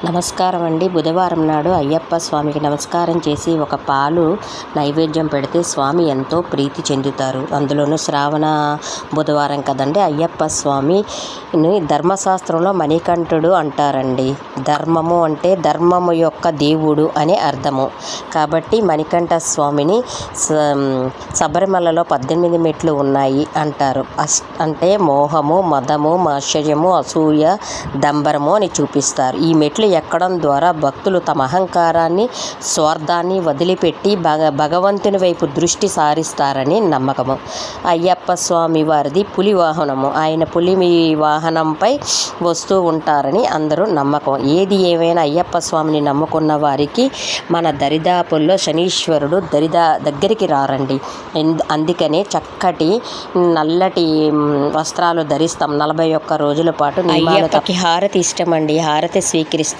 నమస్కారం అండి. బుధవారం నాడు అయ్యప్ప స్వామికి నమస్కారం చేసి ఒక పాలు నైవేద్యం పెడితే స్వామి ఎంతో ప్రీతి చెందుతారు. అందులోనూ శ్రావణ బుధవారం కదండి. అయ్యప్ప స్వామిని ధర్మశాస్త్రంలో మణికంఠుడు అంటారండి. ధర్మము అంటే ధర్మము యొక్క దేవుడు అనే అర్థము. కాబట్టి మణికంఠ స్వామిని శబరిమలలో 18 మెట్లు ఉన్నాయి అంటారు. అంటే మోహము, మదము, మాశ్చర్యము, అసూయ, దంబరము అని చూపిస్తారు. ఈ మెట్లు ఎక్కడం ద్వారా భక్తులు తమ అహంకారాన్ని, స్వార్థాన్ని వదిలిపెట్టి భగవంతుని వైపు దృష్టి సారిస్తారని నమ్మకము. అయ్యప్ప స్వామి వారిది పులి వాహనము. ఆయన పులి వాహనంపై వస్తూ ఉంటారని అందరూ నమ్మకం. ఏది ఏమైనా అయ్యప్ప స్వామిని నమ్ముకున్న వారికి మన దరిదాపుల్లో శనీశ్వరుడు దగ్గరికి రారండి. అందుకనే చక్కటి నల్లటి వస్త్రాలు ధరిస్తాం. 41 రోజుల పాటు అయ్యప్పకి హారతి ఇష్టమండి. హారతి స్వీకరిస్తాం.